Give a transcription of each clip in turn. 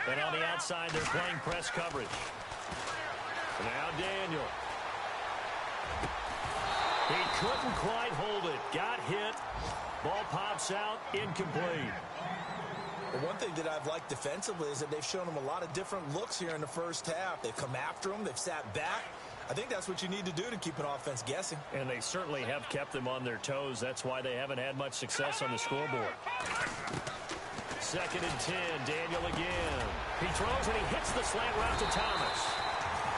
And on the outside, they're playing press coverage. Now Daniel. He couldn't quite hold it. Got hit. Ball pops out. Incomplete. The one thing that I've liked defensively is that they've shown him a lot of different looks here in the first half. They've come after him. They've sat back. I think that's what you need to do to keep an offense guessing. And they certainly have kept them on their toes. That's why they haven't had much success on the scoreboard. 2nd and 10. Daniel again. He throws and he hits the slant route to Thomas.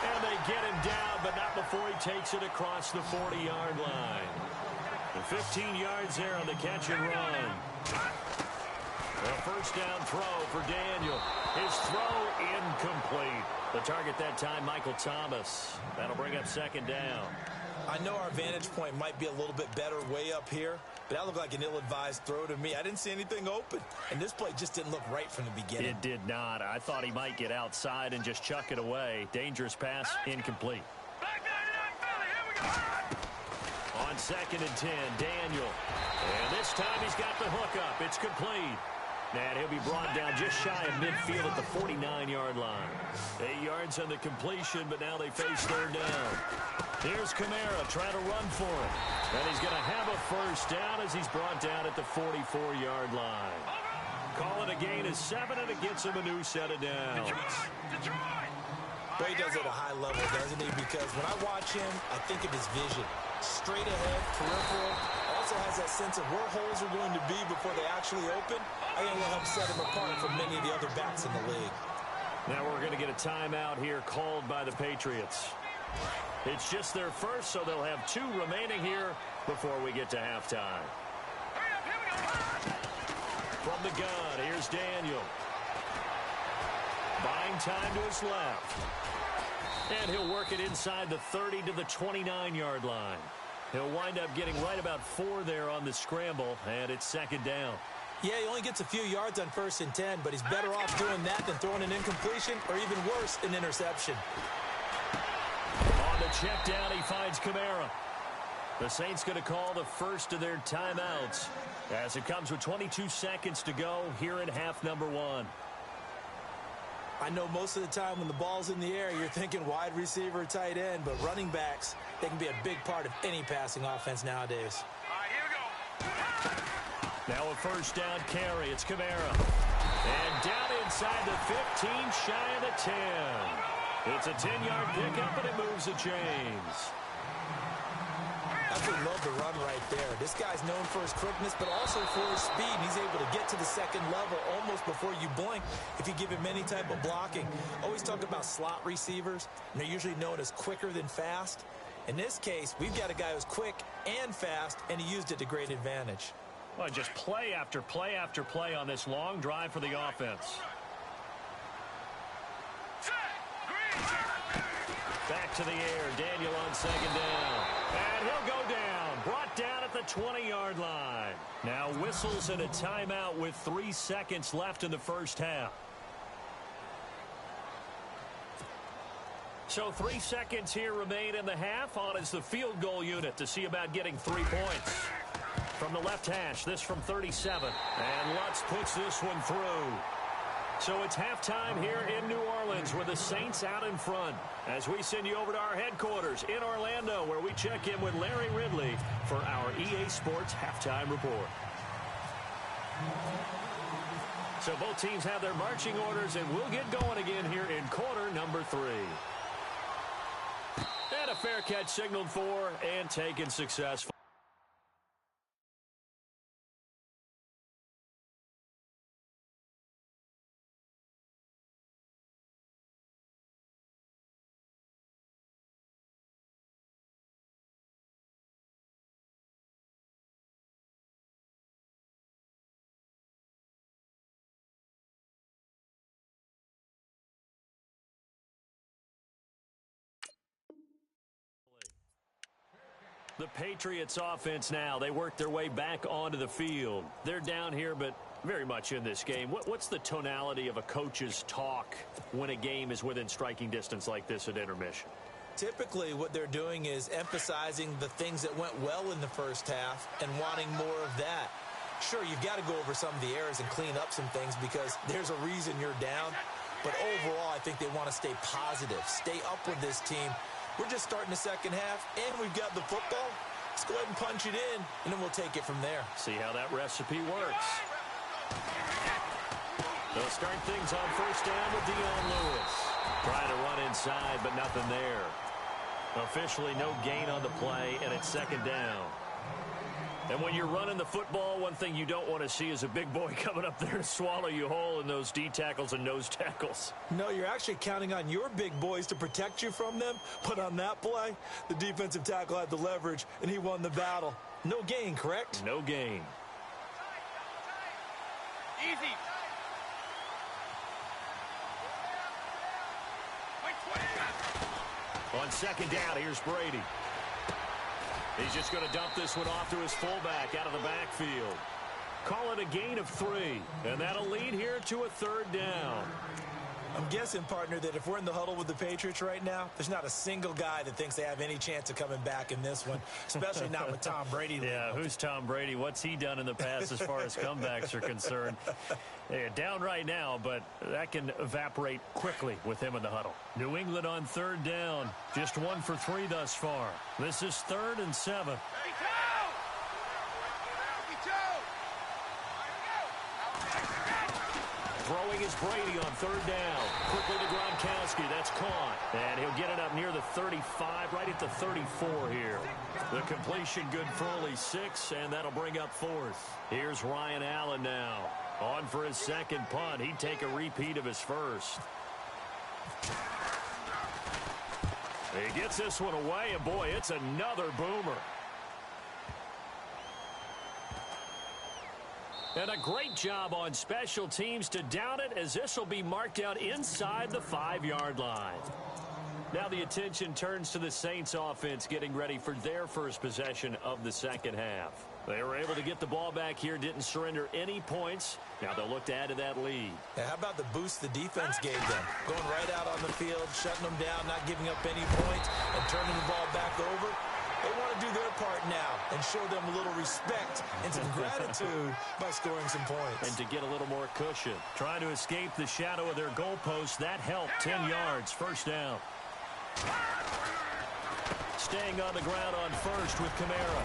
And they get him down, but not before he takes it across the 40-yard line. The 15 yards there on the catch and run. A first down throw for Daniel. His throw incomplete. The target that time, Michael Thomas. That'll bring up 2nd down. I know our vantage point might be a little bit better way up here, but that looked like an ill-advised throw to me. I didn't see anything open, and this play just didn't look right from the beginning. It did not. I thought he might get outside and just chuck it away. Dangerous pass, incomplete. On 2nd and 10, Daniel. And this time he's got the hook up. It's complete. And he'll be brought down just shy of midfield at the 49-yard line. 8 yards on the completion, but now they face 3rd down. Here's Kamara trying to run for it. And he's going to have a first down as he's brought down at the 44-yard line. Call it a gain of 7, and it gets him a new set of downs. But he does it at a high level, doesn't he? Because when I watch him, I think of his vision. Straight ahead, peripheral. Also has that sense of where holes are going to be before they actually open. I think it'll help set him apart from many of the other backs in the league. Now we're going to get a timeout here called by the Patriots. It's just their first, so they'll have 2 remaining here before we get to halftime. From the gun, here's Daniel. Buying time to his left. And he'll work it inside the 30 to the 29-yard line. He'll wind up getting right about 4 there on the scramble, and it's 2nd down. Yeah, he only gets a few yards on 1st and 10, but he's better off doing that than throwing an incompletion or even worse, an interception. On the check down, he finds Kamara. The Saints going to call the first of their timeouts as it comes with 22 seconds to go here in half number 1. I know most of the time when the ball's in the air, you're thinking wide receiver, tight end, but running backs, they can be a big part of any passing offense nowadays. All right, here we go. Now a first down carry. It's Kamara. And down inside the 15, shy of the 10. It's a 10-yard pickup, and it moves the chains. Absolutely love the run right there. This guy's known for his quickness, but also for his speed. He's able to get to the 2nd level almost before you blink if you give him any type of blocking. Always talk about slot receivers, and they're usually known as quicker than fast. In this case, we've got a guy who's quick and fast, and he used it to great advantage. Well, just play after play after play on this long drive for the offense. Back to the air. Daniel on 2nd down. And he'll go down. Brought down at the 20-yard line. Now whistles and a timeout with 3 seconds left in the first half. So 3 seconds here remain in the half. On is the field goal unit to see about getting 3 points. From the left hash, this from 37. And Lutz puts this one through. So it's halftime here in New Orleans with the Saints out in front as we send you over to our headquarters in Orlando where we check in with Larry Ridley for our EA Sports Halftime Report. So both teams have their marching orders, and we'll get going again here in quarter number 3. And a fair catch signaled for and taken successful. The Patriots offense now, they work their way back onto the field. They're down here, but very much in this game. What's the tonality of a coach's talk when a game is within striking distance like this at intermission? Typically, what they're doing is emphasizing the things that went well in the first half and wanting more of that. Sure, you've got to go over some of the errors and clean up some things because there's a reason you're down. But overall, I think they want to stay positive, stay up with this team. We're just starting the second half, and we've got the football. Let's go ahead and punch it in, and then we'll take it from there. See how that recipe works. They'll start things on first down with Dion Lewis. Trying to run inside, but nothing there. Officially no gain on the play, and it's second down. And when you're running the football, one thing you don't want to see is a big boy coming up there to swallow you whole in those D tackles and nose tackles. No, you're actually counting on your big boys to protect you from them. But on that play, the defensive tackle had the leverage, and he won the battle. No gain, correct? No gain. Easy. On second down, here's Brady. He's just going to dump this one off to his fullback out of the backfield. Call it a gain of 3, and that'll lead here to a third down. I'm guessing, partner, that if we're in the huddle with the Patriots right now, there's not a single guy that thinks they have any chance of coming back in this one, especially not with Tom Brady. Yeah, who's Tom Brady? What's he done in the past as far as comebacks are concerned? They're down right now, but that can evaporate quickly with him in the huddle. New England on third down. Just 1 for 3 thus far. This is 3rd and 7. Throwing is Brady on third down. Quickly to Gronkowski. That's caught. And he'll get it up near the 35, right at the 34 here. The completion good for only 6, and that'll bring up 4th. Here's Ryan Allen now. On for his second punt. He'd take a repeat of his first. He gets this one away, and boy, it's another boomer. And a great job on special teams to down it, as this will be marked out inside the 5-yard line. Now the attention turns to the Saints offense getting ready for their first possession of the second half. They were able to get the ball back here, didn't surrender any points. Now they'll look to add to that lead. Now, how about the boost the defense gave them? Going right out on the field, shutting them down, not giving up any points, and turning the ball back over. They want to do their part now and show them a little respect and some gratitude by scoring some points. And to get a little more cushion. Trying to escape the shadow of their goalpost. That helped. 10 yards. First down. Staying on the ground on first with Kamara.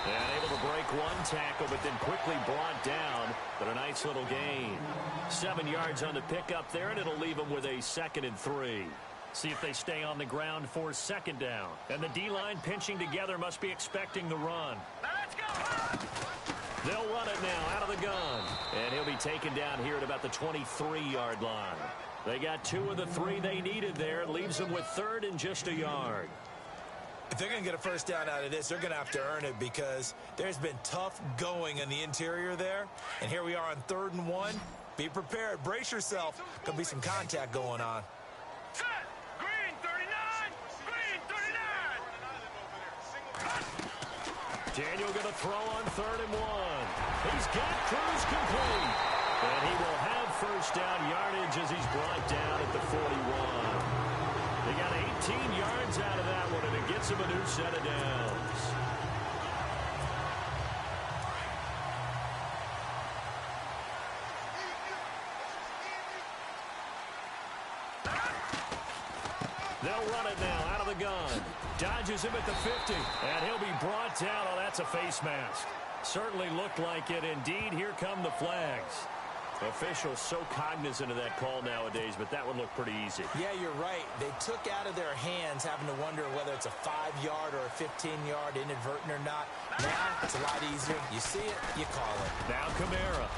And able to break one tackle, but then quickly brought down. But a nice little gain. 7 yards on the pickup there, and it'll leave them with a 2nd and 3. See if they stay on the ground for second down. And the D-line pinching together must be expecting the run. Let's go! They'll run it now out of the gun. And he'll be taken down here at about the 23-yard line. They got 2 of the 3 they needed there. It leaves them with 3rd and just a yard. If they're going to get a first down out of this, they're going to have to earn it, because there's been tough going in the interior there. And here we are on 3rd and 1. Be prepared. Brace yourself. Could be some contact going on. Set! Green 39! Green 39! Daniel going to throw on 3rd and 1. He's got Cruz complete. And he will have first down yardage as he's brought down at the 41. They got 18 yards out of that one, and it gets him a new set of downs. They'll run it now out of the gun. Dodges him at the 50, and he'll be brought down. Oh, that's a face mask. Certainly looked like it. Indeed, here come the flags. Officials so cognizant of that call nowadays, but that one looked pretty easy. Yeah, you're right. They took out of their hands having to wonder whether it's a 5-yard or a 15-yard inadvertent or not. Now it's a lot easier. You see it, you call it. Now Kamara.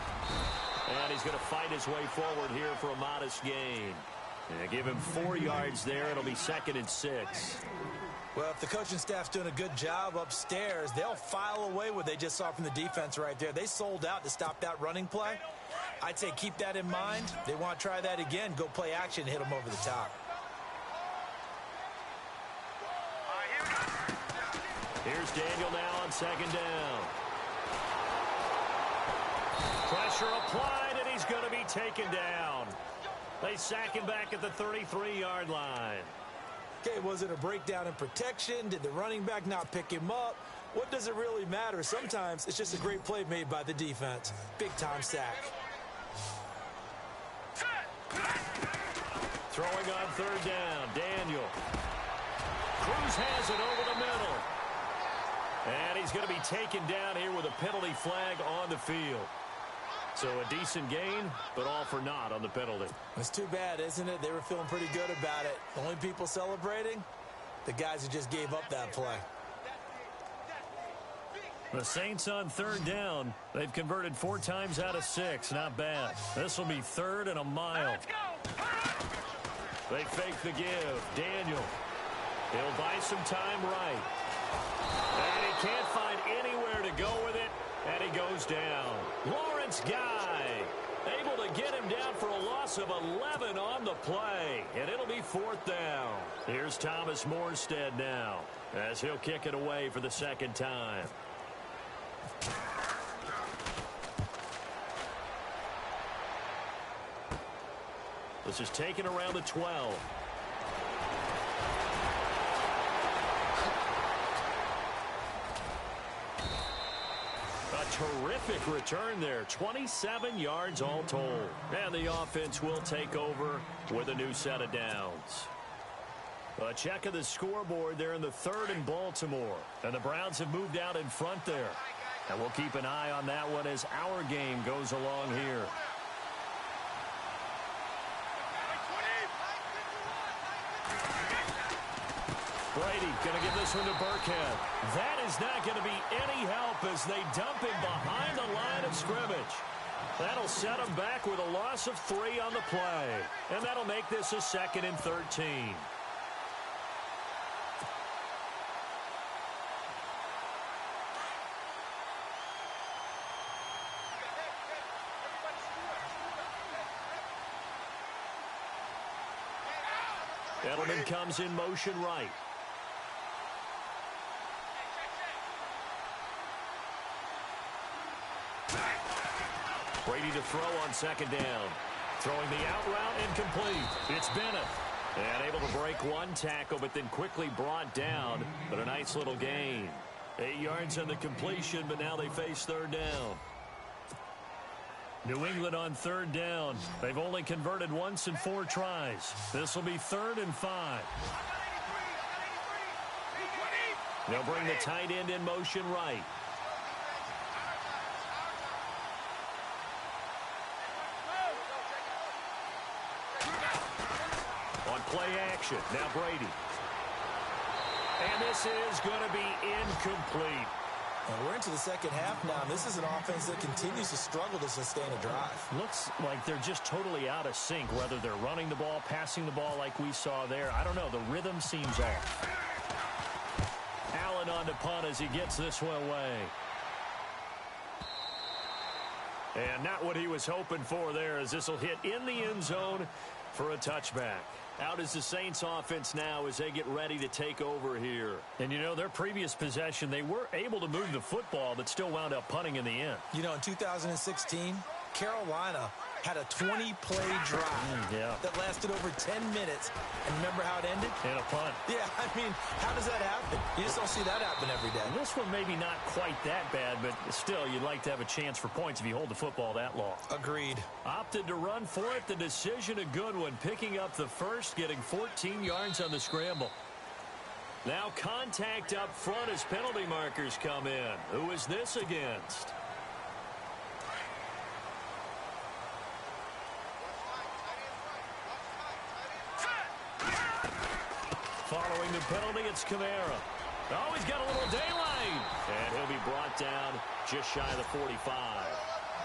And he's going to fight his way forward here for a modest gain. And give him 4 yards there. It'll be 2nd and 6. Well, if the coaching staff's doing a good job upstairs, they'll file away what they just saw from the defense right there. They sold out to stop that running play. I'd say keep that in mind. They want to try that again. Go play action, hit them over the top. Here's Daniel now on 2nd down. Pressure applied, and he's going to be taken down. They sack him back at the 33-yard line. Okay, was it a breakdown in protection? Did the running back not pick him up? What does it really matter? Sometimes it's just a great play made by the defense. Big-time sack. Throwing on third down, Daniel. Cruz has it over the middle. And he's going to be taken down here with a penalty flag on the field. So a decent gain, but all for naught on the penalty. It's too bad, isn't it? They were feeling pretty good about it. The only people celebrating, the guys who just gave up that play. The Saints on third down. They've converted 4 times out of 6. Not bad. This will be 3rd and a mile. They fake the give. Daniel. He'll buy some time right. And he can't find anywhere to go with it. And he goes down. Lawrence Guy able to get him down for a loss of 11 on the play. And it'll be 4th down. Here's Thomas Morstead now as he'll kick it away for the 2nd time. This is taken around the 12. A terrific return there. 27 yards all told. And the offense will take over with a new set of downs. A check of the scoreboard there in the 3rd and Baltimore. And the Browns have moved out in front there. And we'll keep an eye on that one as our game goes along here. Brady going to give this one to Burkhead. That is not going to be any help as they dump him behind the line of scrimmage. That'll set him back with a loss of 3 on the play. And that'll make this a 2nd and 13. Edelman comes in motion right. Brady to throw on 2nd down. Throwing the out route incomplete. It's Bennett. And able to break one tackle, but then quickly brought down. But a nice little gain. 8 yards on the completion, but now they face 3rd down. New England on 3rd down. They've only converted once in 4 tries. This will be 3rd and 5. They'll bring the tight end in motion right. On play action, now Brady. And this is going to be incomplete. And we're into the 2nd half now. This is an offense that continues to struggle to sustain a drive. Looks like they're just totally out of sync, whether they're running the ball, passing the ball like we saw there. I don't know. The rhythm seems off. Allen on to punt as he gets this one away. And not what he was hoping for there, as this will hit in the end zone for a touchback. Out is the Saints offense now as they get ready to take over here. And, you know, their previous possession, they were able to move the football, but still wound up punting in the end. You know, in 2016, Carolina had a 20-play drive that lasted over 10 minutes. And remember how it ended? And a punt. Yeah, I mean, how does that happen? You just don't see that happen every day. And this one maybe not quite that bad, but still, you'd like to have a chance for points if you hold the football that long. Agreed. Opted to run for it. The decision a good one. Picking up the first, getting 14 yards on the scramble. Now contact up front as penalty markers come in. Who is this against? Following the penalty, it's Kamara. Oh, he's got a little daylight. And he'll be brought down just shy of the 45.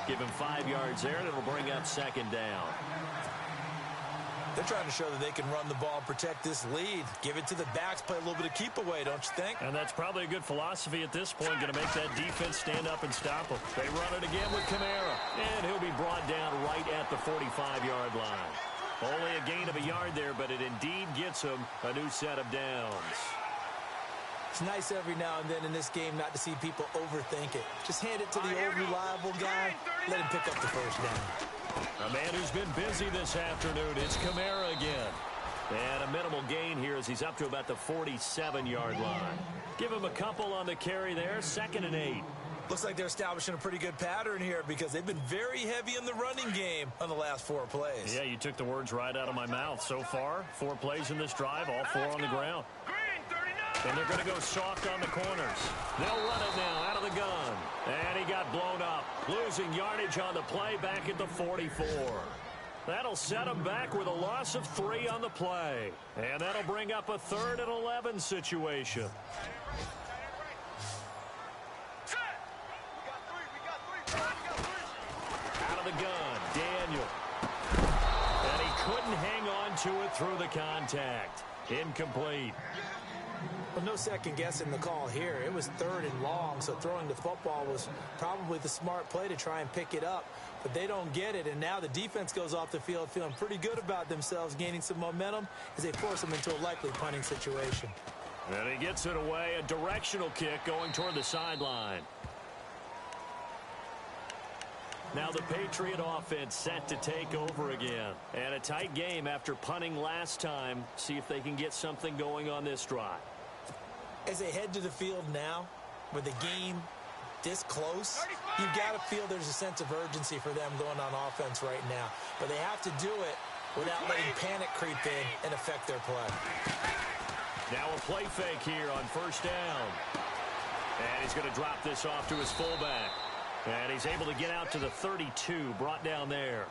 Give him 5 yards there, and it'll bring up 2nd down. They're trying to show that they can run the ball, protect this lead. Give it to the backs, play a little bit of keep away, don't you think? And that's probably a good philosophy at this point, going to make that defense stand up and stop them. They run it again with Kamara, and he'll be brought down right at the 45-yard line. Only a gain of a yard there, but it indeed gets him a new set of downs. It's nice every now and then in this game not to see people overthink it. Just hand it to the old reliable guy, let him pick up the first down. A man who's been busy this afternoon, it's Kamara again. And a minimal gain here as he's up to about the 47-yard line. Give him a couple on the carry there, 2nd and 8. Looks like they're establishing a pretty good pattern here because they've been very heavy in the running game on the last 4 plays. Yeah, you took the words right out of my mouth. So far, 4 plays in this drive, all 4 on the ground. Green 39. And they're going to go soft on the corners. They'll run it now out of the gun. And he got blown up, losing yardage on the play back at the 44. That'll set him back with a loss of 3 on the play. And that'll bring up a 3rd and 11 situation. Out of the gun, Daniel. And he couldn't hang on to it through the contact. Incomplete. Well, no second guessing the call here. It was 3rd and long, so throwing the football was probably the smart play to try and pick it up. But they don't get it, and now the defense goes off the field feeling pretty good about themselves, gaining some momentum as they force them into a likely punting situation. And he gets it away, a directional kick going toward the sideline. Now the Patriot offense set to take over again. And a tight game after punting last time. See if they can get something going on this drive. As they head to the field now, with the game this close, you've got to feel there's a sense of urgency for them going on offense right now. But they have to do it without letting panic creep in and affect their play. Now a play fake here on 1st down. And he's going to drop this off to his fullback. And he's able to get out to the 32, brought down there.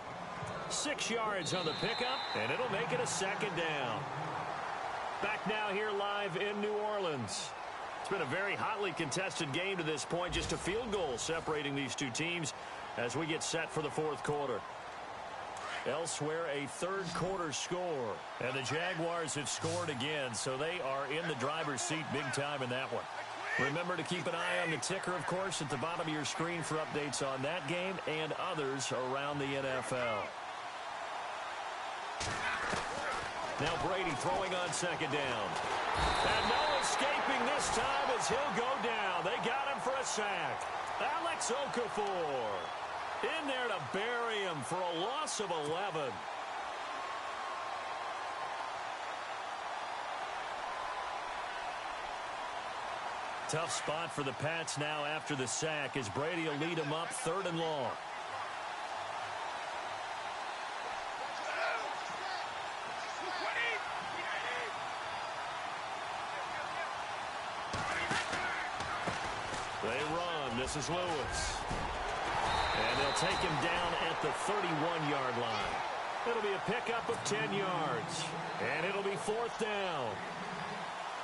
6 yards on the pickup, and it'll make it a 2nd down. Back now here live in New Orleans. It's been a very hotly contested game to this point. Just a field goal separating these two teams as we get set for the 4th quarter. Elsewhere, a 3rd quarter score. And the Jaguars have scored again, so they are in the driver's seat big time in that one. Remember to keep an eye on the ticker, of course, at the bottom of your screen for updates on that game and others around the NFL. Now Brady throwing on 2nd down. And no escaping this time as he'll go down. They got him for a sack. Alex Okafor in there to bury him for a loss of 11. Tough spot for the Pats now after the sack as Brady will lead them up 3rd and long. They run. This is Lewis. And they'll take him down at the 31-yard line. It'll be a pickup of 10 yards. And it'll be 4th down.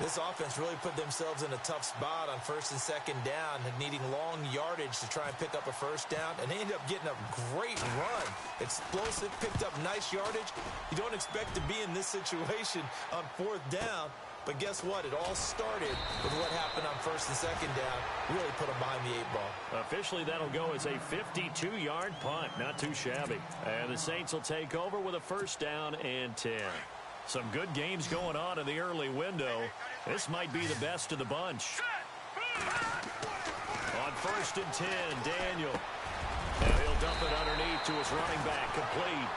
This offense really put themselves in a tough spot on 1st and 2nd down, needing long yardage to try and pick up a 1st down, and they ended up getting a great run. Explosive, picked up nice yardage. You don't expect to be in this situation on 4th down, but guess what? It all started with what happened on 1st and 2nd down. Really put them behind the 8 ball. Officially, that'll go as a 52-yard punt. Not too shabby. And the Saints will take over with a 1st down and 10. Some good games going on in the early window. This might be the best of the bunch. On 1st and 10, Daniel. Now he'll dump it underneath to his running back, complete.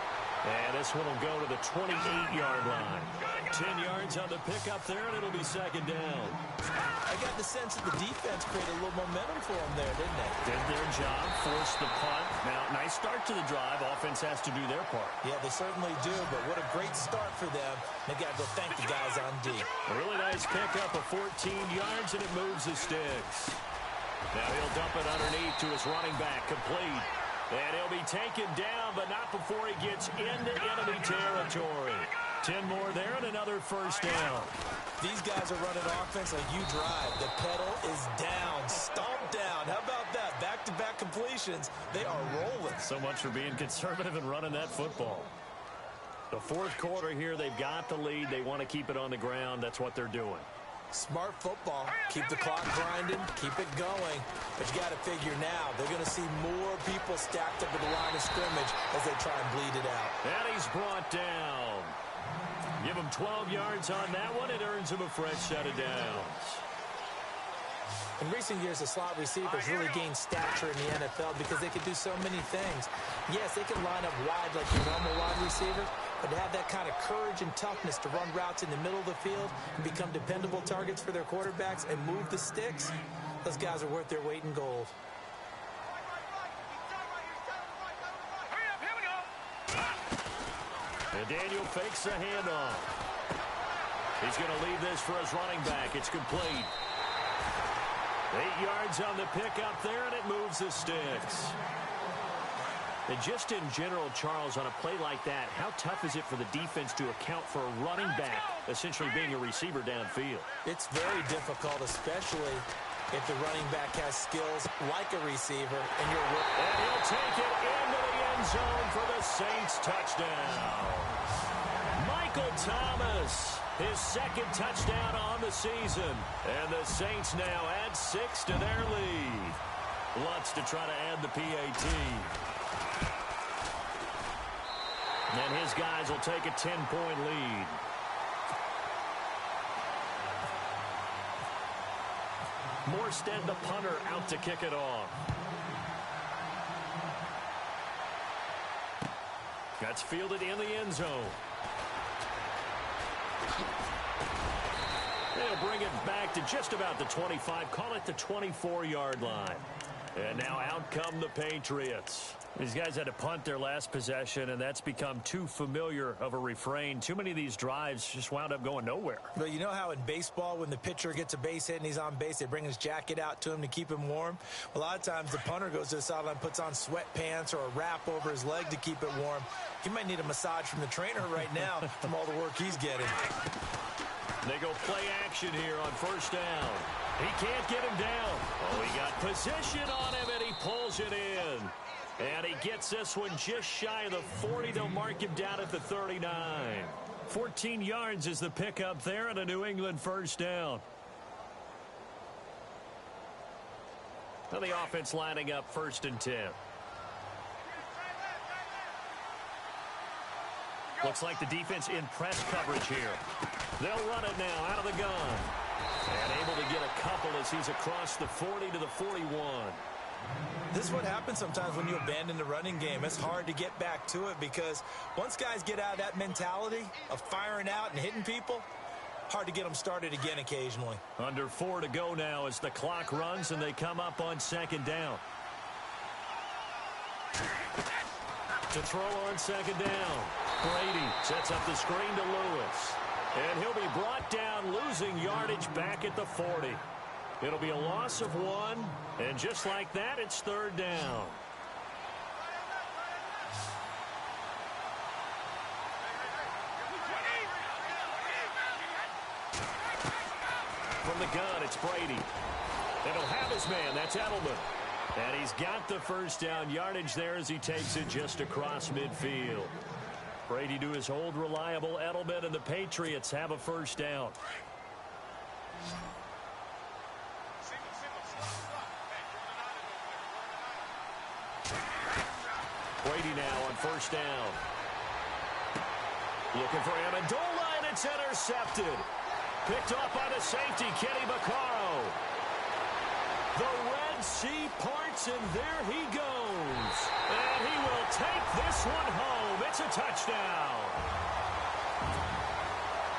And this one will go to the 28-yard line. 10 yards on the pickup there, and it'll be 2nd down. I got the sense that the defense created a little momentum for them there, didn't they? Did their job, forced the punt. Now, nice start to the drive. Offense has to do their part. Yeah, they certainly do, but what a great start for them. They got to go thank the guys on D. A really nice pickup of 14 yards, and it moves the sticks. Now he'll dump it underneath to his running back, complete. And he'll be taken down, but not before he gets into enemy territory. 10 more there and another 1st down. These guys are running offense like you drive. The pedal is down, stomped down. How about that? Back-to-back completions. They are rolling. So much for being conservative and running that football. The 4th quarter here, they've got the lead. They want to keep it on the ground. That's what they're doing. Smart football. Keep the clock grinding. Keep it going. But you got to figure now, they're going to see more people stacked up at the line of scrimmage as they try and bleed it out. And he's brought down. Give him 12 yards on that one. It earns him a fresh set of downs. In recent years, the slot receivers really gained stature in the NFL because they can do so many things. Yes, they can line up wide like your normal wide receiver, but to have that kind of courage and toughness to run routes in the middle of the field and become dependable targets for their quarterbacks and move the sticks, those guys are worth their weight in gold. And Daniel fakes the handoff. He's going to leave this for his running back. It's complete. 8 yards on the pickup there, and it moves the sticks. And just in general, Charles, on a play like that, how tough is it for the defense to account for a running back essentially being a receiver downfield? It's very difficult, especially if the running back has skills like a receiver. And he'll take it into the end zone for the Saints touchdown. Michael Thomas, his second touchdown on the season. And the Saints now add 6 to their lead. Lutz to try to add the PAT. And his guys will take a 10-point lead. Morstead, the punter, out to kick it off. That's fielded in the end zone. They'll bring it back to just about the 25. Call it the 24-yard line. And now out come the Patriots. These guys had to punt their last possession, and that's become too familiar of a refrain. Too many of these drives just wound up going nowhere. But you know how in baseball, when the pitcher gets a base hit and he's on base, they bring his jacket out to him to keep him warm? A lot of times the punter goes to the sideline, puts on sweatpants or a wrap over his leg to keep it warm. He might need a massage from the trainer right now from all the work he's getting. They go play action here on first down. He can't get him down. Oh, he got position on him, and he pulls it in. And he gets this one just shy of the 40. They'll mark him down at the 39. 14 yards is the pickup there and a New England first down. Now the offense lining up 1st and 10. Looks like the defense in press coverage here. They'll run it now out of the gun. And able to get a couple as he's across the 40 to the 41. This is what happens sometimes when you abandon the running game. It's hard to get back to it because once guys get out of that mentality of firing out and hitting people, hard to get them started again occasionally. Under 4 to go now as the clock runs and they come up on 2nd down. To throw on 2nd down. Brady sets up the screen to Lewis. And he'll be brought down, losing yardage back at the 40. It'll be a loss of 1, and just like that, it's 3rd down. From the gun, it's Brady. And he'll have his man, that's Edelman. And he's got the first down yardage there as he takes it just across midfield. Brady to his old reliable Edelman, and the Patriots have a first down. Brady now on first down. Looking for Amendola, and it's intercepted. Picked off by the safety, Kenny Vaccaro. The Red Sea parts, and there he goes. And he will take this one home. It's a touchdown.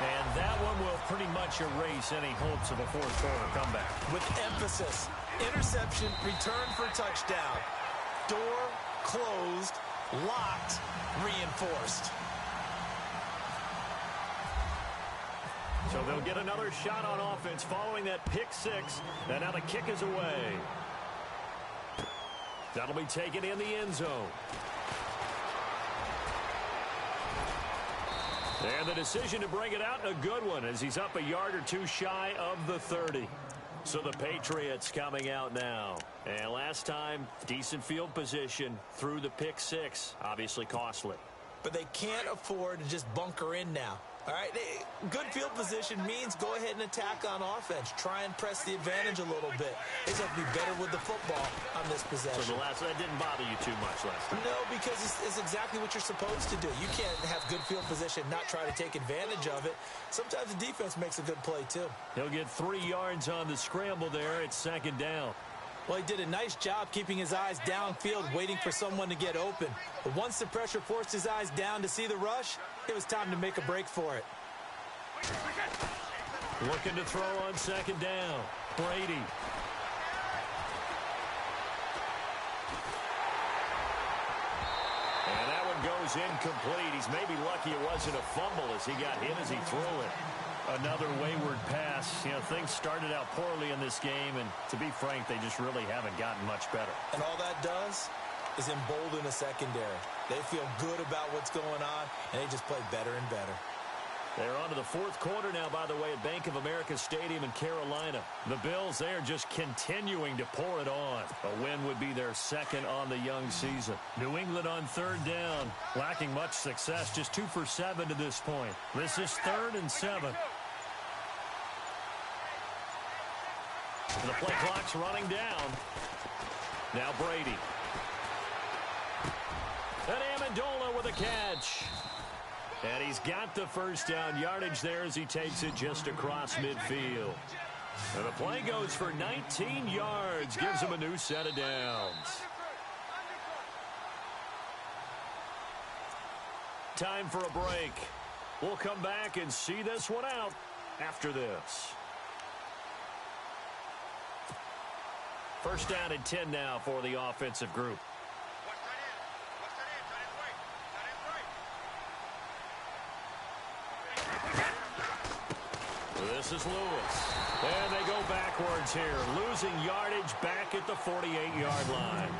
And that one will pretty much erase any hopes of a fourth-quarter comeback. With emphasis, interception, return for touchdown. Door closed, locked, reinforced. So they'll get another shot on offense following that pick 6, and now the kick is away. That'll be taken in the end zone. And the decision to bring it out, a good one, as he's up a yard or two shy of the 30. So the Patriots coming out now. And last time, decent field position through the pick 6. Obviously costly. But they can't afford to just bunker in now. All right, good field position means go ahead and attack on offense. Try and press the advantage a little bit. They just have to be better with the football on this possession. So that didn't bother you too much last time? No, because it's exactly what you're supposed to do. You can't have good field position, not try to take advantage of it. Sometimes the defense makes a good play, too. He'll get 3 yards on the scramble there. It's 2nd down. Well, he did a nice job keeping his eyes downfield, waiting for someone to get open. But once the pressure forced his eyes down to see the rush, it was time to make a break for it. Looking to throw on 2nd down. Brady. And that one goes goes incomplete. He's maybe lucky it wasn't a fumble as he got hit as he threw it. Another wayward pass. You know, things started out poorly in this game, and to be frank, they just really haven't gotten much better. And all that does is embolden the secondary. They feel good about what's going on, and they just play better and better. They're on to the fourth quarter now, by the way, at Bank of America Stadium in Carolina. The Bills, they are just continuing to pour it on. A win would be their second on the young season. New England on third down. Lacking much success, just 2 for 7 to this point. This is 3rd and 7. The play clock's running down. Now Brady. And Amendola with a catch. And he's got the first down yardage there as he takes it just across midfield. And the play goes for 19 yards. Gives him a new set of downs. Time for a break. We'll come back and see this one out after this. First down and 10 now for the offensive group. This is Lewis. And they go backwards here. Losing yardage back at the 48-yard line.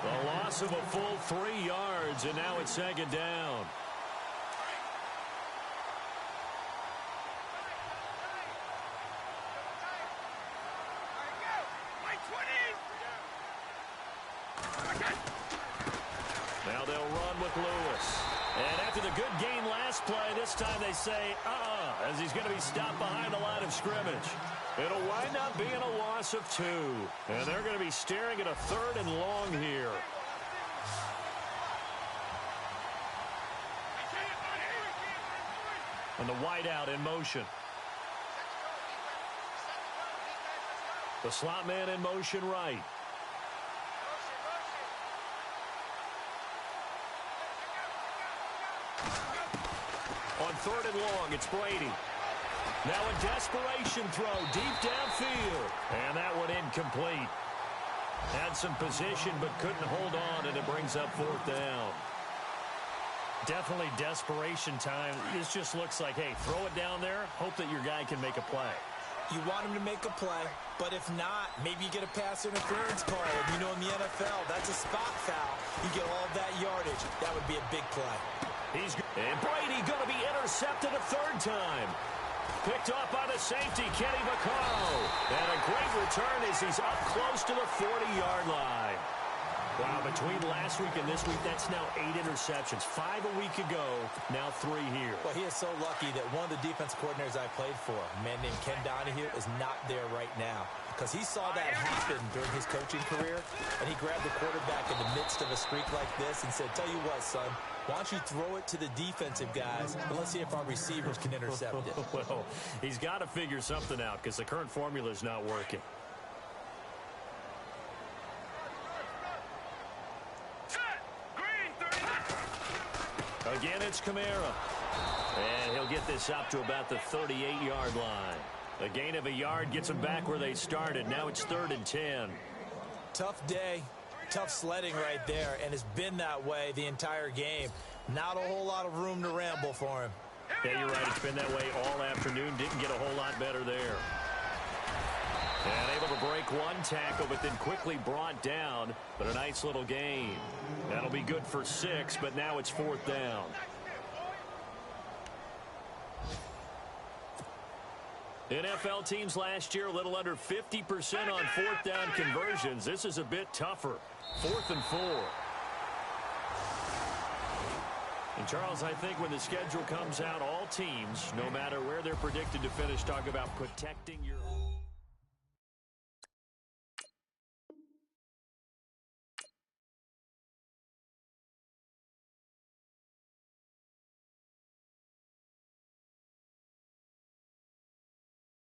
The loss of a full 3 yards, and now it's second down. Now they'll run with Lewis. And after the good gain last play, this time they say, as he's going to be stopped behind the line of scrimmage. It'll wind up being a loss of 2. And they're going to be staring at a 3rd and long here. And the wideout in motion. The slot man in motion right. On 3rd and long, it's Brady. Now a desperation throw deep downfield. And that one incomplete. Had some position but couldn't hold on, and it brings up 4th down. Definitely desperation time. This just looks like, hey, throw it down there, hope that your guy can make a play. You want him to make a play, but if not, maybe you get a pass interference call. You know, in the NFL, that's a spot foul. You get all that yardage. That would be a big play. And Brady going to be intercepted a 3rd time. Picked off by the safety, Kenny Vaccaro. And a great return as he's up close to the 40-yard line. Wow, between last week and this week, that's now 8 interceptions. 5 a week ago, now 3 here. Well, he is so lucky that one of the defense coordinators I played for, a man named Ken Donahue, is not there right now. Because he saw that happen during his coaching career, and he grabbed the quarterback in the midst of a streak like this and said, tell you what, son, why don't you throw it to the defensive guys, and let's see if our receivers can intercept it. Well, he's got to figure something out because the current formula is not working. Again, it's Kamara. And he'll get this up to about the 38-yard line. A gain of a yard gets them back where they started. Now it's 3rd and 10. Tough day, tough sledding right there, and it's been that way the entire game. Not a whole lot of room to ramble for him. Yeah, you're right. It's been that way all afternoon. Didn't get a whole lot better there. And able to break one tackle, but then quickly brought down. But a nice little gain. That'll be good for 6, but now it's 4th down. NFL teams last year a little under 50% on 4th down conversions. This is a bit tougher. 4th and 4. And Charles, I think when the schedule comes out, all teams, no matter where they're predicted to finish, talk about protecting your